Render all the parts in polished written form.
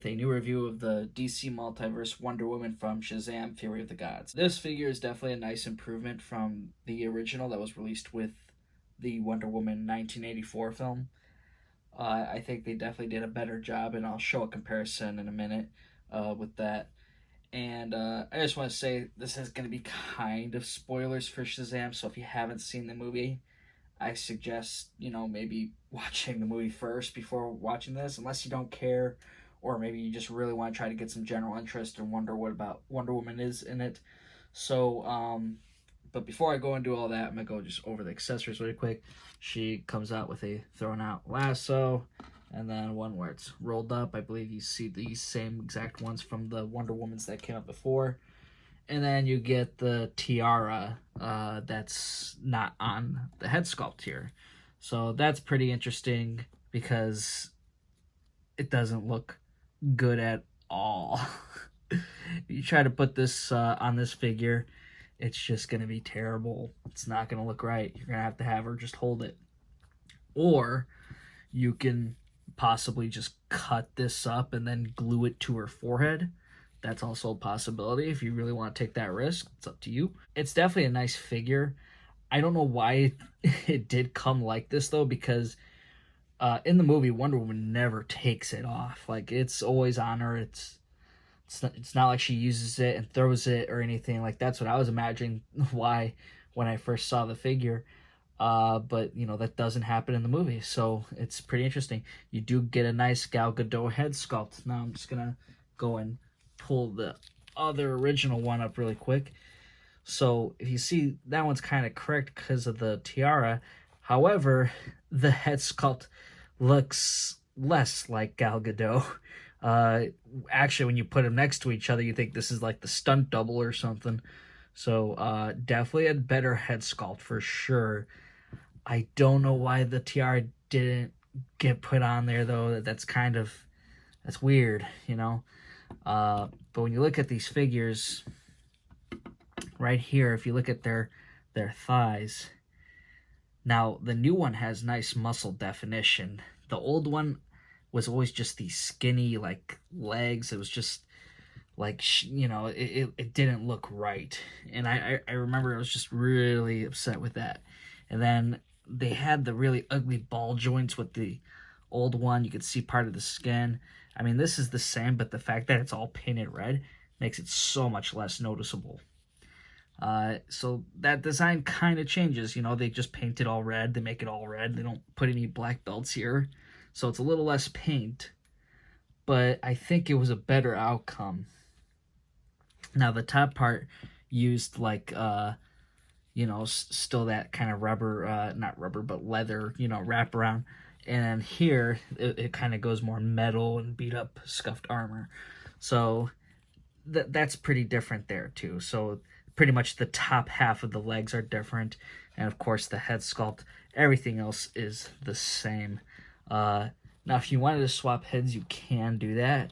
A new review of the DC Multiverse Wonder Woman from Shazam Fury of the Gods. This figure is definitely a nice improvement from the original that was released with the Wonder Woman 1984 film. I think they definitely did a better job, and I'll show a comparison in a minute with that. And I just want to say this is going to be kind of spoilers for Shazam, so if you haven't seen the movie, I suggest, maybe watching the movie first before watching this, unless you don't care, or maybe you just really want to try to get some general interest and wonder what about Wonder Woman is in it. So, but before I go and do all that, I'm gonna go just over the accessories really quick. She comes out with a thrown out lasso, and then one where it's rolled up. I believe you see these same exact ones from the Wonder Womans that came up before. And then you get the tiara that's not on the head sculpt here. So that's pretty interesting because it doesn't look good at all. You try to put this on this figure, it's just going to be terrible. It's not going to look right. You're going to have her just hold it. Or you can possibly just cut this up and then glue it to her forehead. That's also a possibility if you really want to take that risk. It's up to you. It's definitely a nice figure. I don't know why it did come like this, though, because in the movie, Wonder Woman never takes it off. Like, it's always on her. It's not like she uses it and throws it or anything. Like, that's what I was imagining why when I first saw the figure. But, that doesn't happen in the movie. So it's pretty interesting. You do get a nice Gal Gadot head sculpt. Now I'm just going to go and pull the other original one up really quick. So if you see, that one's kind of correct because of the tiara. However, the head sculpt looks less like Gal Gadot. Actually, when you put them next to each other, you think this is like the stunt double or something. So definitely a better head sculpt for sure. I don't know why the tiara didn't get put on there, though. That's weird, but when you look at these figures right here, if you look at their thighs, now the new one has nice muscle definition. The old one was always just these skinny like legs. It was just like, it didn't look right, and I remember I was just really upset with that. And then they had the really ugly ball joints with the old one. You could see part of the skin. I mean, this is the same, but the fact that it's all painted red makes it so much less noticeable. So that design kind of changes. They just paint it all red. They make it all red. They don't put any black belts here. So it's a little less paint, but I think it was a better outcome. Now, the top part used like, still that kind of rubber, not rubber, but leather, wrap around. And then here, it kind of goes more metal and beat up scuffed armor. So that's pretty different there too. So pretty much the top half of the legs are different. And of course the head sculpt, everything else is the same. Now if you wanted to swap heads, you can do that.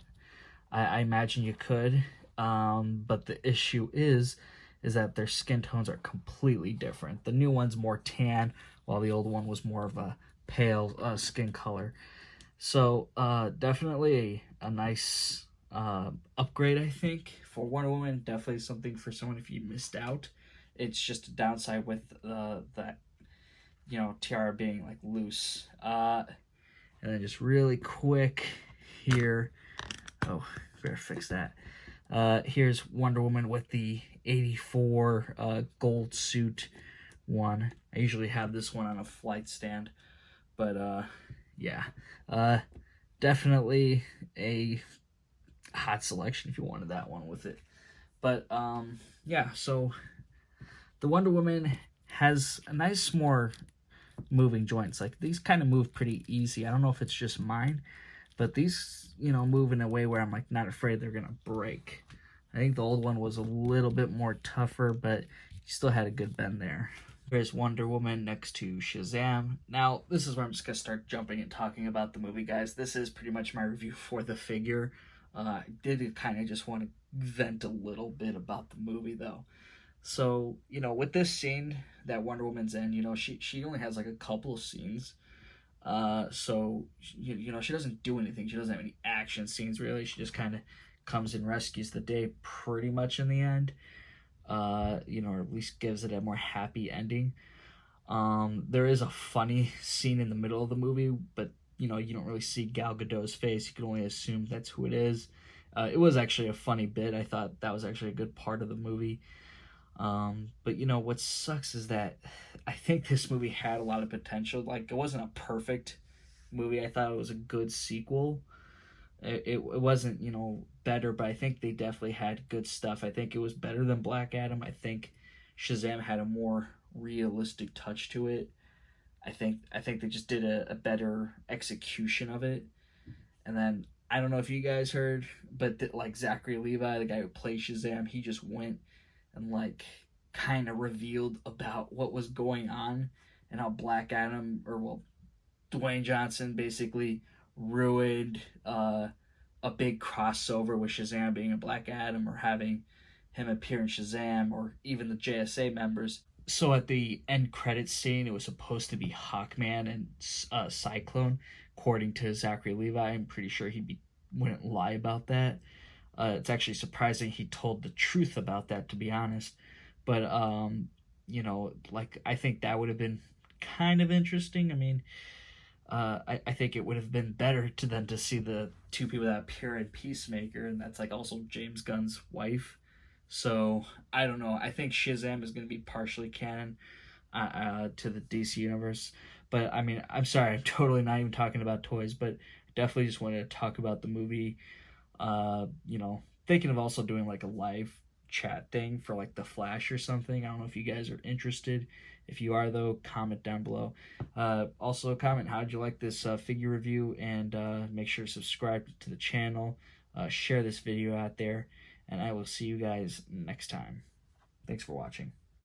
I imagine you could. But the issue is that their skin tones are completely different. The new one's more tan, while the old one was more of a pale skin color. So definitely a nice upgrade, I think, for Wonder Woman. Definitely something for someone if you missed out. It's just a downside with that tiara being like loose. And then just really quick here. Oh, better fix that. Here's Wonder Woman with the 84 gold suit one. I usually have this one on a flight stand, but yeah, definitely a hot selection if you wanted that one with it. But yeah, so the Wonder Woman has a nice more moving joints. Like, these kind of move pretty easy. I don't know if it's just mine, but these, move in a way where I'm like not afraid they're gonna break. I think the old one was a little bit more tougher, but you still had a good bend there. There's Wonder Woman next to Shazam. Now, this is where I'm just gonna start jumping and talking about the movie, guys. This is pretty much my review for the figure. I did kind of just want to vent a little bit about the movie, though. So, with this scene that Wonder Woman's in, she only has like a couple of scenes. So she doesn't do anything. She doesn't have any action scenes really. She just kind of comes and rescues the day pretty much in the end. Or at least gives it a more happy ending. There is a funny scene in the middle of the movie, but you don't really see Gal Gadot's face. You can only assume that's who it is. It was actually a funny bit. I thought that was actually a good part of the movie. But what sucks is that I think this movie had a lot of potential. Like, it wasn't a perfect movie. I thought it was a good sequel. It wasn't better, but I think they definitely had good stuff. I think it was better than Black Adam. I think Shazam had a more realistic touch to it. I think they just did a better execution of it. And then I don't know if you guys heard, but like Zachary Levi, the guy who plays Shazam, he just went and like kind of revealed about what was going on and how Black Adam, or well, Dwayne Johnson basically ruined a big crossover with Shazam being a Black Adam, or having him appear in Shazam, or even the JSA members. So at the end credits scene, it was supposed to be Hawkman and Cyclone, according to Zachary Levi. I'm pretty sure wouldn't lie about that. It's actually surprising he told the truth about that, to be honest. But like, I think that would have been kind of interesting. I mean, I think it would have been better to them to see the two people that appear in Peacemaker, and that's like also James Gunn's wife. So I don't know. I think Shazam is going to be partially canon to the DC universe. But I mean, I'm sorry, I'm totally not even talking about toys, but definitely just wanted to talk about the movie. Thinking of also doing like a live chat thing for like the Flash or something. I don't know if you guys are interested. If you are, though, comment down below. Also, comment how did you like this figure review, and make sure to subscribe to the channel. Share this video out there, and I will see you guys next time. Thanks for watching.